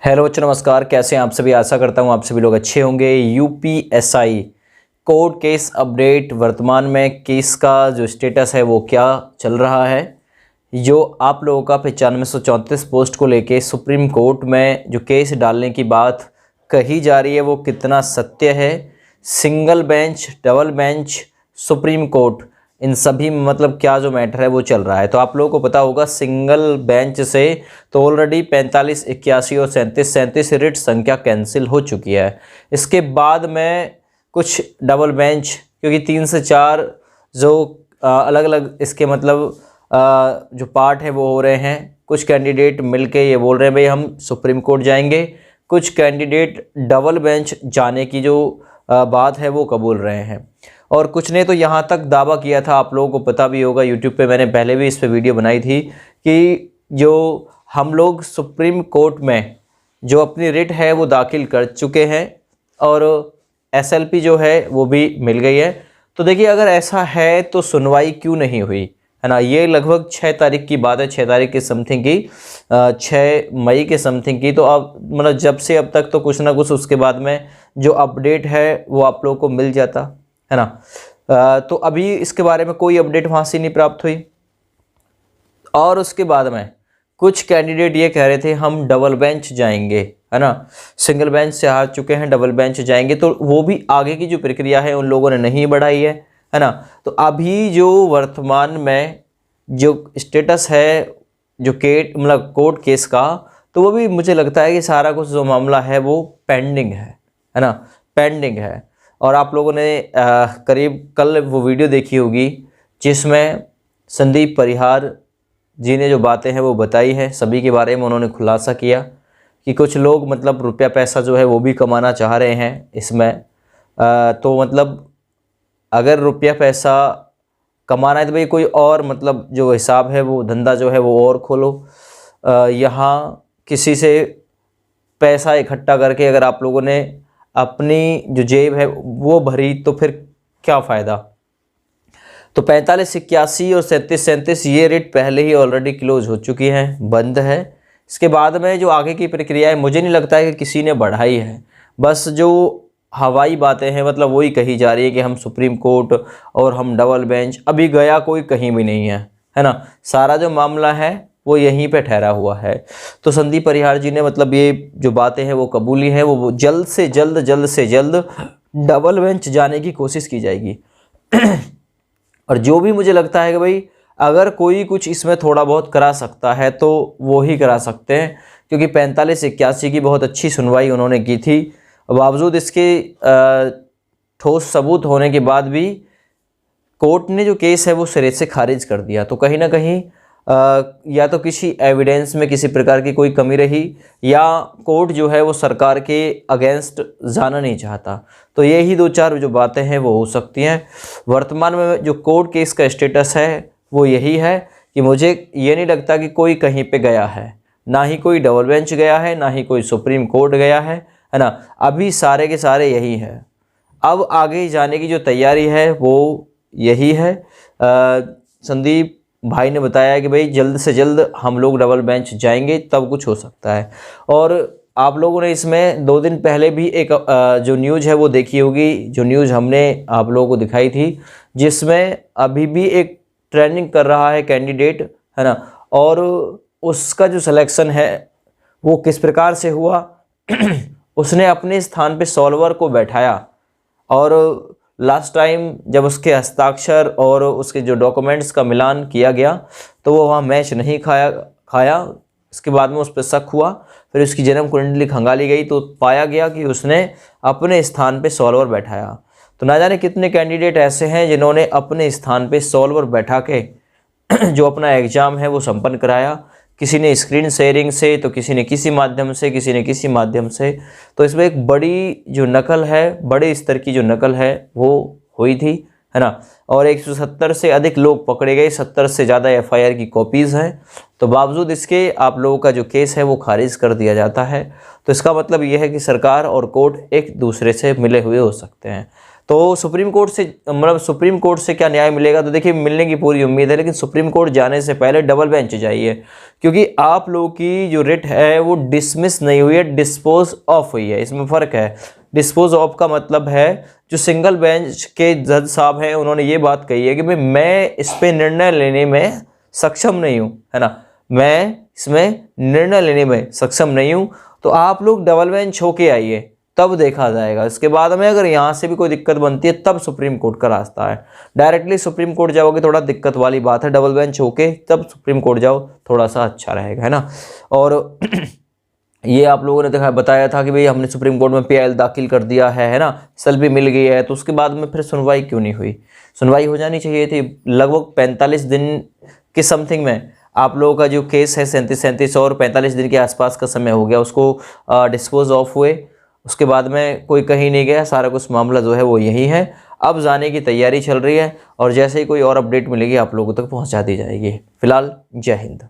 Hello बच्चों, नमस्कार। कैसे हैं आप सभी? आशा करता हूं आप सभी लोग अच्छे होंगे। UPSI court case update. वर्तमान में केस का जो स्टेटस है वो क्या चल रहा है, जो आप लोगों का 9534 पोस्ट को लेके सुप्रीम कोर्ट में जो केस डालने की बात कही जा रही है वो कितना सत्य है। Single bench, double bench, supreme court, इन सभी में मतलब क्या जो मैटर है वो चल रहा है। तो आप लोगों को पता होगा सिंगल बेंच से तो ऑलरेडी 45, 81 और 37 रिट संख्या कैंसिल हो चुकी है। इसके बाद में कुछ डबल बेंच, क्योंकि 3 से 4 जो अलग अलग इसके मतलब जो पार्ट है वो हो रहे हैं। कुछ कैंडिडेट मिलके ये बोल रहे हैं भाई हम सुप्रीम कोर्ट जाएंगे, कुछ कैंडिडेट डबल बेंच जाने की जो बात है वो कबूल रहे हैं। और कुछ ने तो यहाँ तक दावा किया था, आप लोगों को पता भी होगा, यूट्यूब पे मैंने पहले भी इस पे वीडियो बनाई थी कि जो हम लोग सुप्रीम कोर्ट में जो अपनी रिट है वो दाखिल कर चुके हैं और एसएलपी जो है वो भी मिल गई है। तो देखिए, अगर ऐसा है तो सुनवाई क्यों नहीं हुई, है ना। ये लगभग 6 तारीख की बात है, 6 तारीख के समथिंग की, 6 मई के समथिंग की। तो अब मतलब जब से अब तक तो कुछ ना कुछ उसके बाद में जो अपडेट है वो आप लोगों को मिल जाता, है ना। तो अभी इसके बारे में कोई अपडेट वहाँ से नहीं प्राप्त हुई। और उसके बाद में कुछ कैंडिडेट ये कह रहे थे हम डबल बेंच जाएंगे, है ना। सिंगल बेंच से हार चुके हैं, डबल बेंच जाएंगे। तो वो भी आगे की जो प्रक्रिया है उन लोगों ने नहीं बढ़ाई है ना। तो अभी जो वर्तमान में जो स्टेटस है जो मतलब कोर्ट केस का, तो वो भी मुझे लगता है कि सारा कुछ जो मामला है वो पेंडिंग है ना, पेंडिंग है। और आप लोगों ने करीब कल वो वीडियो देखी होगी जिसमें संदीप परिहार जी ने जो बातें हैं वो बताई हैं, सभी के बारे में उन्होंने खुलासा किया कि कुछ लोग मतलब रुपया पैसा जो है वो भी कमाना चाह रहे हैं इसमें। तो मतलब अगर रुपया पैसा कमाना है तो भाई कोई और मतलब जो हिसाब है वो धंधा जो है वो और खोलो। यहाँ किसी से पैसा इकट्ठा करके अगर आप लोगों ने अपनी जो जेब है वो भरी तो फिर क्या फ़ायदा। तो 45, 81 और 37 ये रेट पहले ही ऑलरेडी क्लोज हो चुकी हैं, बंद है। इसके बाद में जो आगे की प्रक्रिया है मुझे नहीं लगता है कि किसी ने बढ़ाई है, बस जो हवाई बातें हैं मतलब वही कही जा रही है कि हम सुप्रीम कोर्ट और हम डबल बेंच। अभी गया कोई कहीं भी नहीं है ना। सारा जो मामला है वो यहीं पे ठहरा हुआ है। तो संदीप परिहार जी ने मतलब ये जो बातें हैं वो कबूली हैं, वो जल्द से जल्द डबल बेंच जाने की कोशिश की जाएगी। और जो भी मुझे लगता है कि भाई अगर कोई कुछ इसमें थोड़ा बहुत करा सकता है तो वो ही करा सकते हैं, क्योंकि 45, 81 की बहुत अच्छी सुनवाई उन्होंने की थी। बावजूद इसके ठोस सबूत होने के बाद भी कोर्ट ने जो केस है वो सिरे से खारिज कर दिया। तो कहीं ना कहीं या तो किसी एविडेंस में किसी प्रकार की कोई कमी रही, या कोर्ट जो है वो सरकार के अगेंस्ट जाना नहीं चाहता। तो यही 2-4 जो बातें हैं वो हो सकती हैं। वर्तमान में जो कोर्ट केस का स्टेटस है वो यही है कि मुझे ये नहीं लगता कि कोई कहीं पे गया है, ना ही कोई डबल बेंच गया है, ना ही कोई सुप्रीम कोर्ट गया है ना। अभी सारे के सारे यही है। अब आगे जाने की जो तैयारी है वो यही है। संदीप भाई ने बताया कि भाई जल्द से जल्द हम लोग डबल बेंच जाएंगे तब कुछ हो सकता है। और आप लोगों ने इसमें 2 दिन पहले भी एक जो न्यूज़ है वो देखी होगी, जो न्यूज़ हमने आप लोगों को दिखाई थी, जिसमें अभी भी एक ट्रेंडिंग कर रहा है कैंडिडेट, है ना। और उसका जो सिलेक्शन है वो किस प्रकार से हुआ उसने अपने स्थान पे सॉल्वर को बैठाया, और लास्ट टाइम जब उसके हस्ताक्षर और उसके जो डॉक्यूमेंट्स का मिलान किया गया तो वो वहाँ मैच नहीं खाया। इसके बाद में उस पर शक हुआ, फिर उसकी जन्म कुंडली खंगाली गई तो पाया गया कि उसने अपने स्थान पे सॉल्वर बैठाया। तो ना जाने कितने कैंडिडेट ऐसे हैं जिन्होंने अपने स्थान पे सॉल्वर बैठा के जो अपना एग्ज़ाम है वो संपन्न कराया। किसी ने स्क्रीन शेयरिंग से, तो किसी ने किसी माध्यम से, किसी ने किसी माध्यम से। तो इसमें एक बड़ी जो नकल है, बड़े स्तर की जो नकल है वो हुई थी, है ना। और 170 से अधिक लोग पकड़े गए, 70 से ज़्यादा एफआईआर की कॉपीज़ हैं। तो बावजूद इसके आप लोगों का जो केस है वो खारिज कर दिया जाता है। तो इसका मतलब ये है कि सरकार और कोर्ट एक दूसरे से मिले हुए हो सकते हैं। तो सुप्रीम कोर्ट से मतलब सुप्रीम कोर्ट से क्या न्याय मिलेगा, तो देखिए मिलने की पूरी उम्मीद है, लेकिन सुप्रीम कोर्ट जाने से पहले डबल बेंच जाइए, क्योंकि आप लोगों की जो रिट है वो डिसमिस नहीं हुई है, डिस्पोज ऑफ हुई है। इसमें फ़र्क है। डिस्पोज ऑफ का मतलब है जो सिंगल बेंच के जज साहब हैं उन्होंने ये बात कही है कि भाई मैं इस पर निर्णय लेने में सक्षम नहीं हूँ, है ना, मैं इसमें निर्णय लेने में सक्षम नहीं हूँ, तो आप लोग डबल बेंच होके आइए, तब देखा जाएगा। इसके बाद में अगर यहाँ से भी कोई दिक्कत बनती है तब सुप्रीम कोर्ट का रास्ता है। डायरेक्टली सुप्रीम कोर्ट जाओगे थोड़ा दिक्कत वाली बात है, डबल बेंच होके तब सुप्रीम कोर्ट जाओ, थोड़ा सा अच्छा रहेगा, है ना। और ये आप लोगों ने देखा बताया था कि भाई हमने सुप्रीम कोर्ट में PIL दाखिल कर दिया है ना, SLP मिल गई है, तो उसके बाद में फिर सुनवाई क्यों नहीं हुई? सुनवाई हो जानी चाहिए थी। लगभग 45 दिन के समथिंग में आप लोगों का जो केस है 37 और 45 दिन के आसपास का समय हो गया उसको डिस्पोज ऑफ हुए। उसके बाद में कोई कहीं नहीं गया, सारा कुछ मामला जो है वो यही है। अब जाने की तैयारी चल रही है और जैसे ही कोई और अपडेट मिलेगी आप लोगों तक पहुंचा दी जाएगी। फिलहाल जय हिंद।